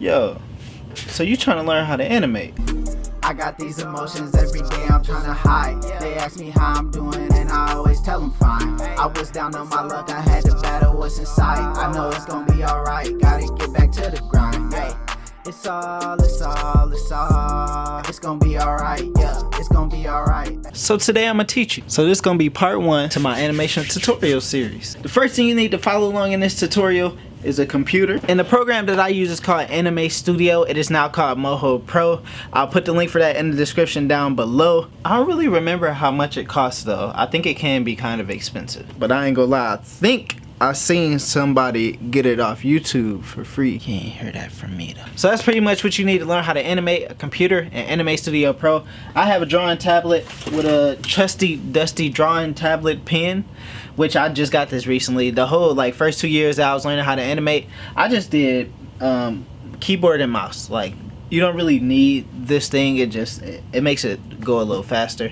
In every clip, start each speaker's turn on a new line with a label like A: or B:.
A: Yo, so you trying to learn how to animate?
B: I got these emotions every day I'm trying to hide. They ask me how I'm doing and I always tell them fine. I was down on my luck, I had to battle what's inside. I know it's gonna be alright, gotta get back to the grind. Yeah, it's gonna be alright, yeah, it's gonna be alright.
A: So today I'm gonna teach you. So this is gonna be part 1 to my animation tutorial series. The first thing you need to follow along in this tutorial is a computer, and the program that I use is called Animate Studio. It is now called Moho Pro. I'll put the link for that in the description down below. I don't really remember how much it costs though. I think it can be kind of expensive, but I ain't gonna lie, I think I seen somebody get it off YouTube for free. You ain't hear that from me though. So that's pretty much what you need to learn how to animate: a computer and Animate Studio Pro. I have a drawing tablet with a trusty dusty drawing tablet pen, which I just got this recently. The whole first 2 years that I was learning how to animate, I just did keyboard and mouse. Like, you don't really need this thing. It makes it go a little faster,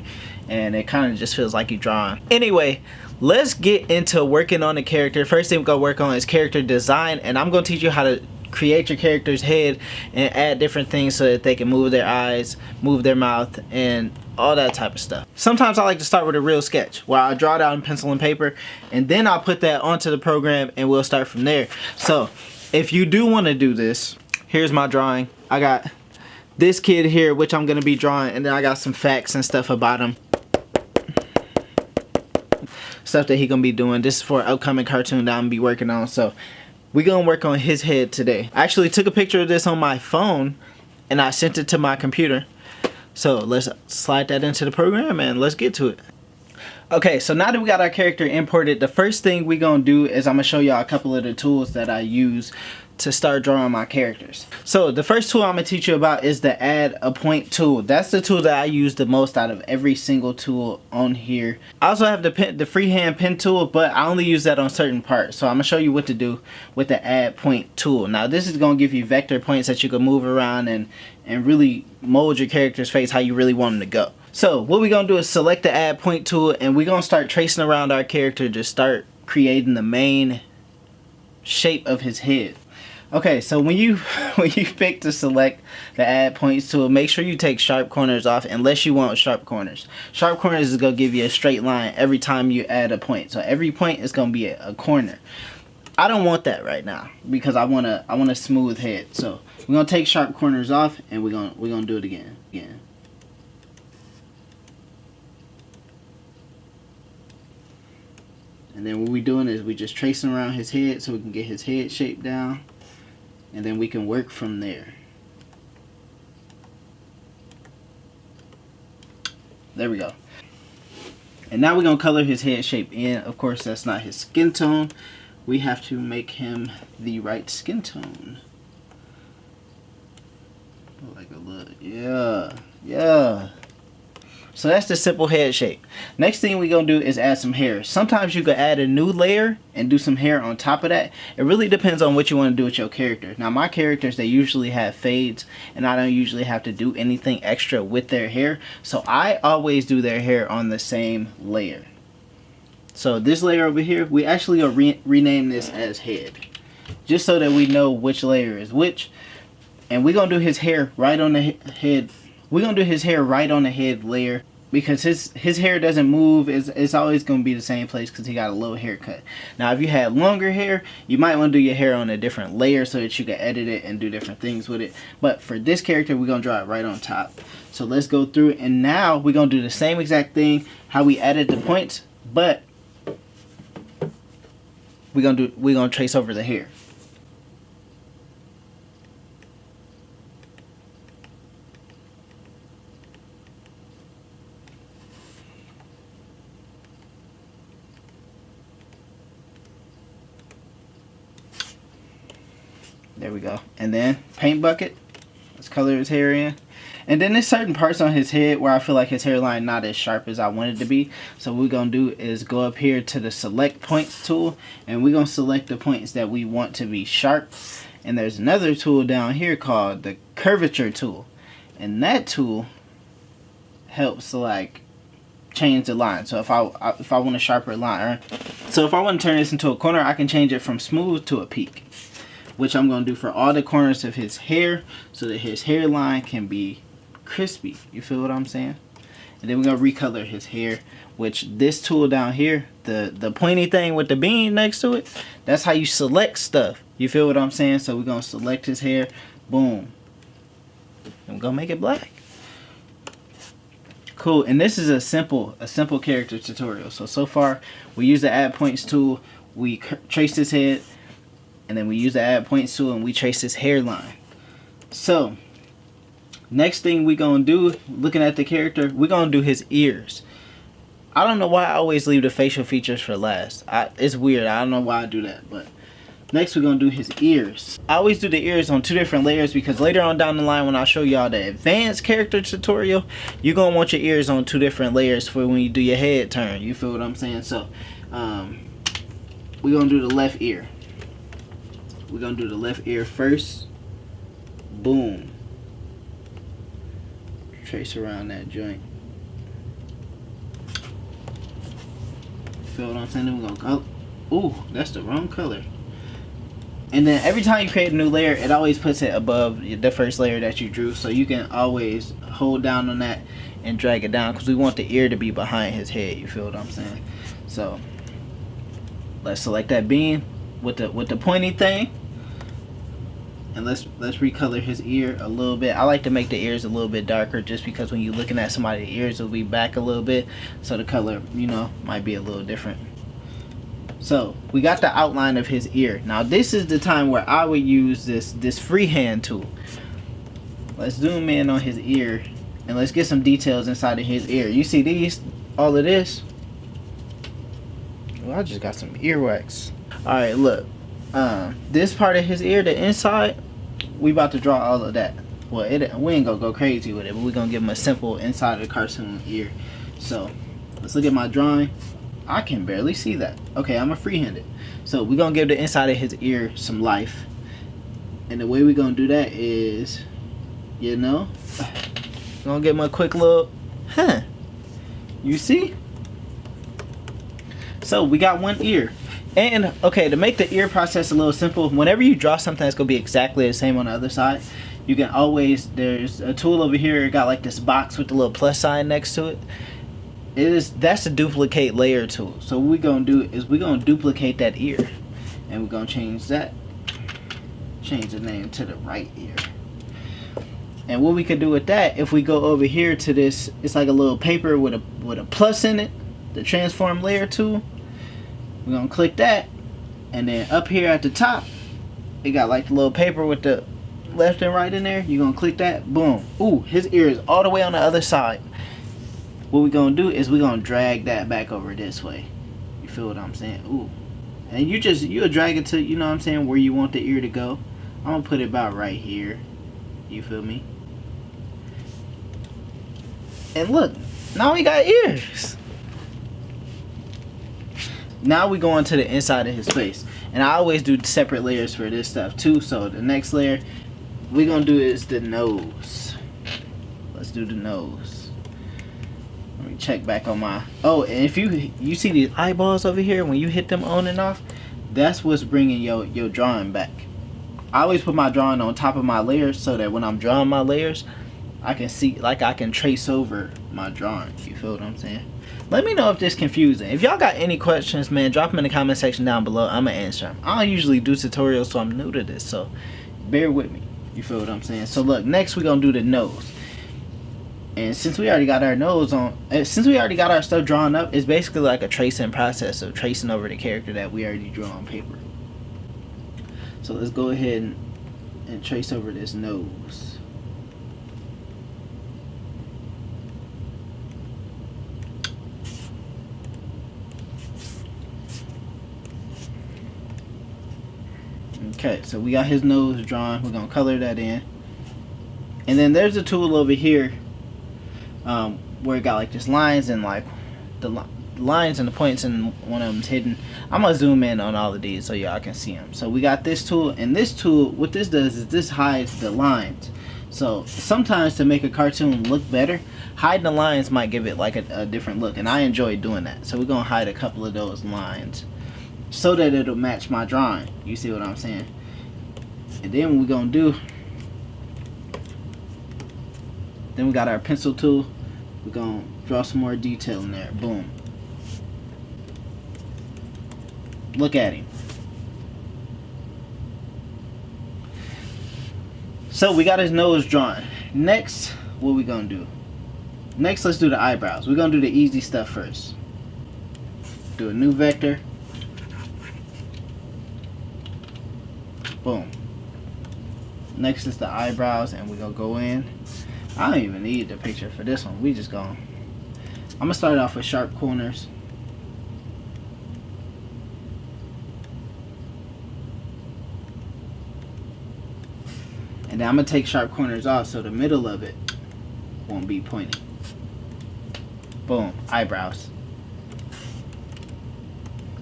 A: and it kind of just feels like you're drawing. Anyway, let's get into working on the character. First thing we're gonna work on is character design, and I'm gonna teach you how to create your character's head and add different things so that they can move their eyes, move their mouth, and all that type of stuff. Sometimes I like to start with a real sketch where I draw it out in pencil and paper, and then I'll put that onto the program and we'll start from there. So if you do want to do this, here's my drawing. I got this kid here, which I'm gonna be drawing, and then I got some facts and stuff about him, stuff that he gonna be doing. This is for an upcoming cartoon that I'm gonna be working on. So we're gonna work on his head today. I actually took a picture of this on my phone and I sent it to my computer. So let's slide that into the program and let's get to it. Okay, so now that we got our character imported, the first thing we're gonna do is I'm gonna show y'all a couple of the tools that I use to start drawing my characters. So the first tool I'm gonna teach you about is the add a point tool. That's the tool that I use the most out of every single tool on here. I also have the freehand pen tool, but I only use that on certain parts. So I'm gonna show you what to do with the add point tool. Now this is gonna give you vector points that you can move around and really mold your character's face how you really want them to go. So what we're gonna do is select the add point tool, and we're gonna start tracing around our character to start creating the main shape of his head. Okay, so when you pick to select the add points tool, make sure you take sharp corners off unless you want sharp corners. Sharp corners is gonna give you a straight line every time you add a point. So every point is gonna be a corner. I don't want that right now because I want a smooth head. So we're gonna take sharp corners off, and we're gonna do it again. And then what we're doing is we're just tracing around his head so we can get his head shape down, and then we can work from there. There we go. And now we're gonna color his head shape in. Of course, that's not his skin tone. We have to make him the right skin tone. Like a little, yeah. So that's the simple head shape. Next thing we're gonna do is add some hair. Sometimes you could add a new layer and do some hair on top of that. It really depends on what you want to do with your character. Now my characters, they usually have fades, and I don't usually have to do anything extra with their hair. So I always do their hair on the same layer. So this layer over here, we actually gonna rename this as head, just so that we know which layer is which. And we're gonna do his hair right on the head. We're gonna do his hair right on the head layer because his hair doesn't move. It's always gonna be the same place because he got a low haircut. Now if you had longer hair, you might want to do your hair on a different layer so that you can edit it and do different things with it. But for this character, we're gonna draw it right on top. So let's go through it, and now we're gonna do the same exact thing how we added the points, but we're gonna trace over the hair. There we go. And then paint bucket. Let's color his hair in. And then there's certain parts on his head where I feel like his hairline not as sharp as I want it to be. So what we're going to do is go up here to the select points tool, and we're going to select the points that we want to be sharp. And there's another tool down here called the curvature tool. And that tool helps to change the line. So if I want a sharper line, so if I want to turn this into a corner, I can change it from smooth to a peak. which I'm going to do for all the corners of his hair so that his hairline can be crispy. You feel what I'm saying? And then we're going to recolor his hair, which this tool down here, the pointy thing with the bean next to it, that's how you select stuff. You feel what I'm saying? So we're going to select his hair. Boom. And we're going to make it black. Cool. And this is a simple character tutorial. So far we use the add points tool, we trace his head, and then we use the add points tool and we trace his hairline. So next thing we gonna do, looking at the character, we're gonna do his ears. I don't know why I always leave the facial features for last. It's weird. I don't know why I do that, but next we're gonna do his ears. I always do the ears on 2 different layers because later on down the line when I show y'all the advanced character tutorial, you're gonna want your ears on 2 different layers for when you do your head turn. You feel what I'm saying? So we're gonna do the left ear. We're gonna do the left ear first. Boom. Trace around that joint. Feel what I'm saying? Then we're gonna go. Ooh, that's the wrong color. And then every time you create a new layer, it always puts it above the first layer that you drew. So you can always hold down on that and drag it down because we want the ear to be behind his head. You feel what I'm saying? So let's select that bean with the pointy thing. And let's recolor his ear a little bit. I like to make the ears a little bit darker just because when you're looking at somebody's ears, it'll be back a little bit. So the color, you know, might be a little different. So we got the outline of his ear. Now this is the time where I would use this freehand tool. Let's zoom in on his ear and let's get some details inside of his ear. You see these, all of this? Well, I just got some earwax. Alright, look. This part of his ear, the inside, we about to draw all of that. Well, we ain't gonna go crazy with it, but we're gonna give him a simple inside of the cartoon ear. So let's look at my drawing. I can barely see that. Okay, I'm a freehand it. So we're gonna give the inside of his ear some life. And the way we're gonna do that is, you know, gonna give him a quick little, you see? So we got one ear. And okay, to make the ear process a little simple, whenever you draw something that's gonna be exactly the same on the other side, you can always, there's a tool over here, it got like this box with the little plus sign next to it. That's a duplicate layer tool. So what we're gonna do is we're gonna duplicate that ear, and we're gonna change the name to the right ear. And what we could do with that, if we go over here to this, it's like a little paper with a plus in it, the transform layer tool. We're gonna click that, and then up here at the top, it got like the little paper with the left and right in there. You're gonna click that, boom. Ooh, his ear is all the way on the other side. What we're gonna do is we're gonna drag that back over this way. You feel what I'm saying? Ooh. And you'll drag it to, you know what I'm saying, where you want the ear to go. I'm gonna put it about right here. You feel me? And look, now we got ears. Now we go on to the inside of his face. And I always do separate layers for this stuff too. So the next layer we're gonna do is the nose. Let's do the nose. Let me check back on my, oh, and if you see these eyeballs over here, when you hit them on and off, that's what's bringing your drawing back. I always put my drawing on top of my layers so that when I'm drawing my layers, I can see, like I can trace over my drawing. You feel what I'm saying? Let me know if this is confusing. If y'all got any questions, man, drop them in the comment section down below. I'm gonna answer them. I don't usually do tutorials, so I'm new to this, so bear with me. You feel what I'm saying? So look, next we're gonna do the nose. And since we already got our nose on, since we already got our stuff drawn up, it's basically like a tracing process of tracing over the character that we already drew on paper. So let's go ahead and trace over this nose. Okay, so we got his nose drawn. We're gonna color that in. And then there's a tool over here where it got like this lines and like the lines and the points, and one of them's hidden. I'm gonna zoom in on all of these so y'all can see them. So we got this tool, and this tool, what this does is this hides the lines. So sometimes to make a cartoon look better, hiding the lines might give it like a different look, and I enjoy doing that. So we're gonna hide a couple of those lines so that it'll match my drawing. You see what I'm saying? And then what we're gonna do, then we got our pencil tool. We're gonna draw some more detail in there. Boom. Look at him. So we got his nose drawn. Next, what we gonna do? Next, let's do the eyebrows. We're gonna do the easy stuff first. Do a new vector. Boom. Next is the eyebrows, and we're gonna go in. I don't even need the picture for this one. We just gonna. I'm gonna start off with sharp corners. And then I'm gonna take sharp corners off so the middle of it won't be pointing. Boom, eyebrows.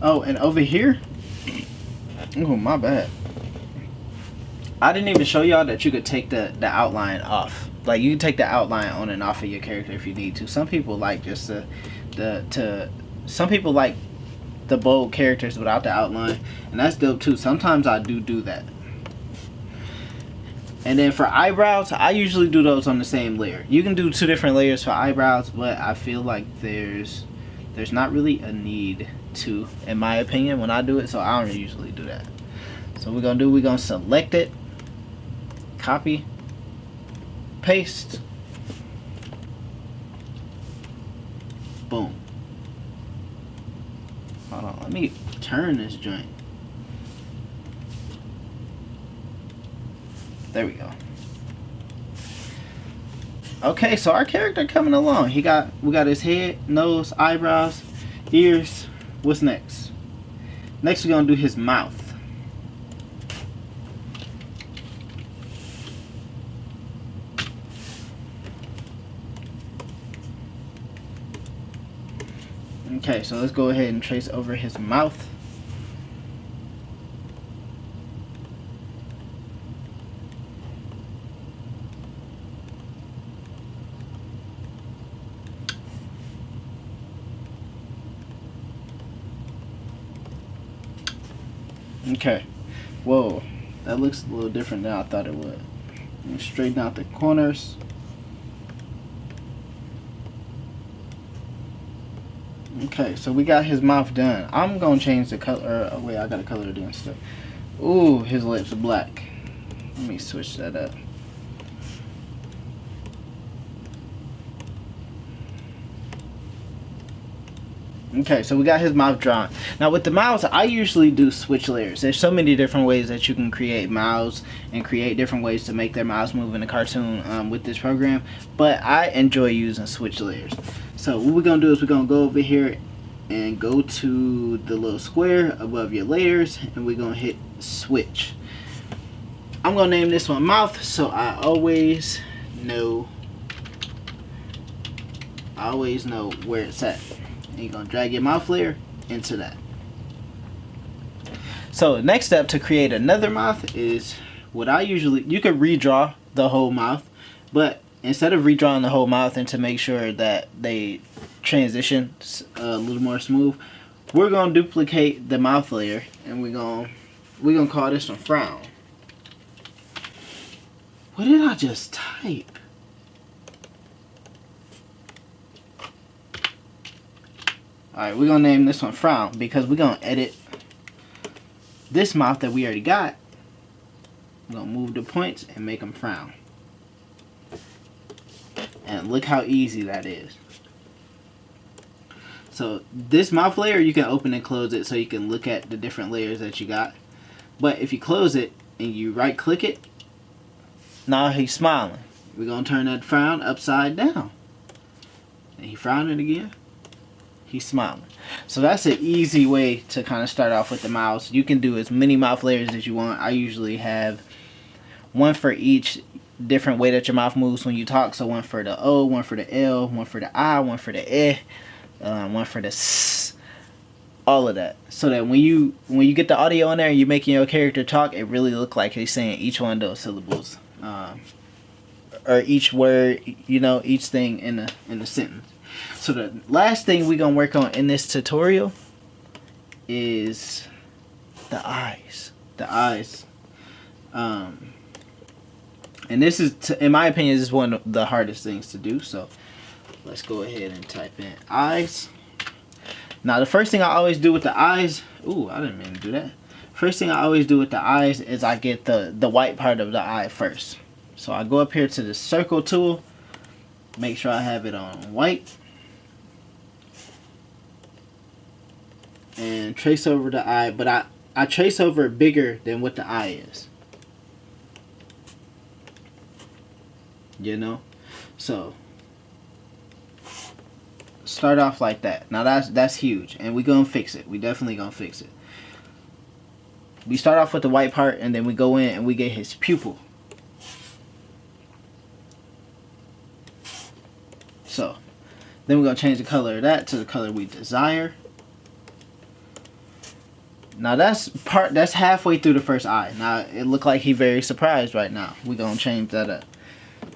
A: Oh, and over here, oh my bad. I didn't even show y'all that you could take the outline off. Like, you can take the outline on and off of your character if you need to. Some people like just some people like the bold characters without the outline, and that's dope too. Sometimes I do that. And then for eyebrows, I usually do those on the same layer. You can do 2 different layers for eyebrows, but I feel like there's not really a need to, in my opinion, when I do it, so I don't usually do that. So we're gonna select it, copy, paste, boom. Hold on, let me turn this joint. There we go. Okay, so our character coming along. We got his head, nose, eyebrows, ears. What's next? Next, we're gonna do his mouth. Okay, so let's go ahead and trace over his mouth. Okay, whoa, that looks a little different than I thought it would. Straighten out the corners. Okay, so we got his mouth done. I'm gonna change the color. Oh, wait, I gotta color it in stuff. Ooh, his lips are black. Let me switch that up. Okay, so we got his mouth drawn. Now with the mouths, I usually do switch layers. There's so many different ways that you can create mouths and create different ways to make their mouths move in a cartoon with this program. But I enjoy using switch layers. So what we're gonna do is we're gonna go over here and go to the little square above your layers, and we're gonna hit switch. I'm gonna name this one mouth, so I always know where it's at. And you're gonna drag your mouth layer into that. So next step to create another mouth is what I usually, you could redraw the whole mouth, but instead of redrawing the whole mouth and to make sure that they transition a little more smooth, we're gonna duplicate the mouth layer, and we're gonna call this one frown. What did I just type? Alright, we're gonna name this one frown because we're gonna edit this mouth that we already got. We're gonna move the points and make them frown. And look how easy that is. So this mouth layer, you can open and close it so you can look at the different layers that you got. But if you close it and you right click it, now he's smiling. We're gonna turn that frown upside down. And he frowning again. He's smiling. So that's an easy way to kind of start off with the mouths. You can do as many mouth layers as you want. I usually have one for each different way that your mouth moves when you talk. So one for the O, one for the L, one for the I, one for the E, one for the S, all of that. So that when you get the audio in there and you're making your character talk, it really looks like he's saying each one of those syllables, or each word, you know, each thing in the sentence. So the last thing we're gonna work on in this tutorial is the eyes. The eyes. And this is, in my opinion, this is one of the hardest things to do. So let's go ahead and type in eyes. Now the first thing I always do with the eyes, ooh, I didn't mean to do that. First thing I always do with the eyes is I get the white part of the eye first. So I go up here to the circle tool, make sure I have it on white, and trace over the eye, but I trace over bigger than what the eye is. You know? So start off like that. Now that's huge, and we gonna fix it. We definitely gonna fix it. We start off with the white part, and then we go in and we get his pupil. So then we're gonna change the color of that to the color we desire. Now that's halfway through the first eye. Now it looked like he's very surprised right now. We're gonna change that up.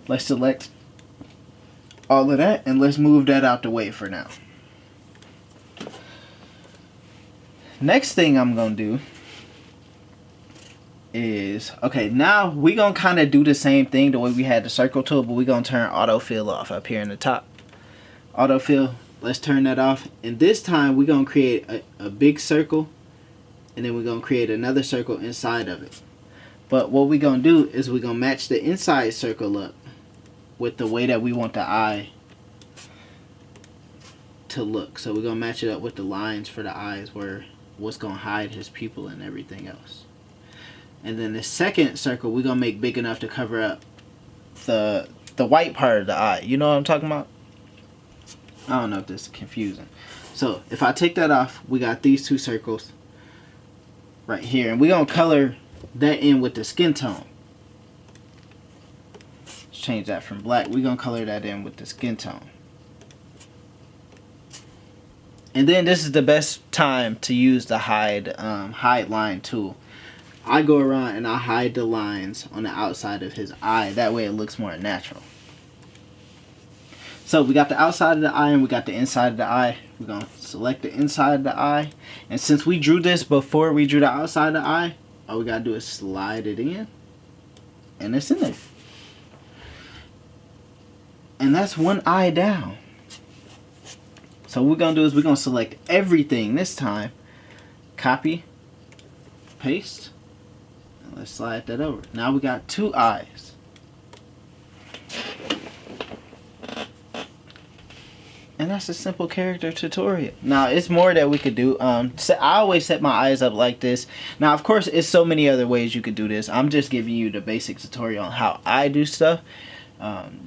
A: Let's select all of that and let's move that out the way for now. Next thing I'm gonna do is, okay, now we gonna kind of do the same thing the way we had the circle tool, but we gonna turn autofill off up here in the top. Autofill, let's turn that off, and this time we're gonna create a big circle, and then we're gonna create another circle inside of it. But what we're gonna do is we're gonna match the inside circle up with the way that we want the eye to look. So we're gonna match it up with the lines for the eyes, where what's gonna hide his pupil and everything else. And then the second circle we're gonna make big enough to cover up the white part of the eye. You know what I'm talking about? I don't know if this is confusing. So if I take that off, we got these two circles right here, and we're gonna color that in with the skin tone. Let's change that from black. We're gonna color that in with the skin tone. And then this is the best time to use the hide line tool. I go around and I hide the lines on the outside of his eye. That way it looks more natural. So we got the outside of the eye and we got the inside of the eye. We're going to select the inside of the eye. And since we drew this before we drew the outside of the eye, all we got to do is slide it in. And it's in there. And that's one eye down. So what we're going to do is we're going to select everything this time. Copy. Paste. And let's slide that over. Now we got two eyes. And that's a simple character tutorial. Now, it's more that we could do. I always set my eyes up like this. Now, of course, it's so many other ways you could do this. I'm just giving you the basic tutorial on how I do stuff.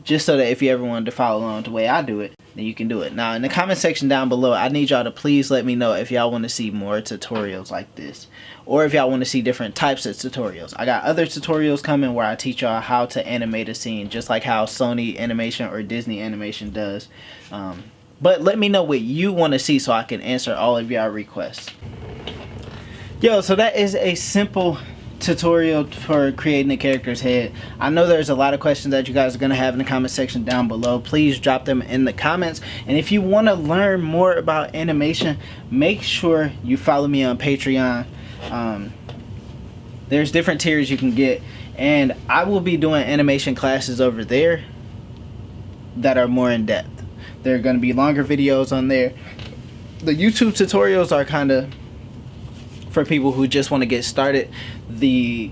A: Just so that if you ever wanted to follow along the way I do it, then you can do it. Now, in the comment section down below, I need y'all to please let me know if y'all want to see more tutorials like this. Or if y'all want to see different types of tutorials. I got other tutorials coming where I teach y'all how to animate a scene, just like how Sony Animation or Disney Animation does. But let me know what you want to see so I can answer all of y'all requests. Yo, so that is a simple tutorial for creating a character's head. I know there's a lot of questions that you guys are going to have in the comment section down below. Please drop them in the comments. And if you want to learn more about animation, make sure you follow me on Patreon. There's different tiers you can get. And I will be doing animation classes over there that are more in depth. There are going to be longer videos on there. The YouTube tutorials are kind of for people who just want to get started. The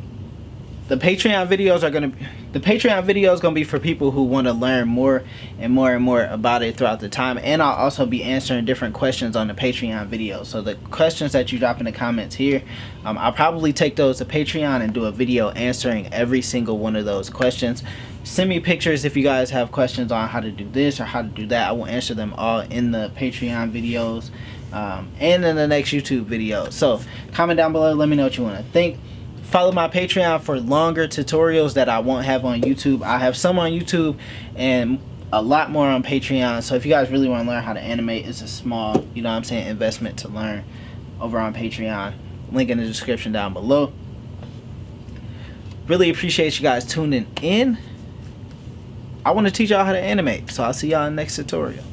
A: Patreon videos are going to be for people who want to learn more and more and more about it throughout the time. And I'll also be answering different questions on the Patreon videos. So the questions that you drop in the comments here, I'll probably take those to Patreon and do a video answering every single one of those questions. Send me pictures if you guys have questions on how to do this or how to do that. I will answer them all in the Patreon videos and in the next YouTube video. So comment down below, let me know what you want to think. Follow my Patreon for longer tutorials that I won't have on YouTube. I have some on YouTube and a lot more on Patreon. So if you guys really want to learn how to animate, it's a small, you know what I'm saying, investment to learn over on Patreon. Link in the description down below. Really appreciate you guys tuning in. I want to teach y'all how to animate, so I'll see y'all in the next tutorial.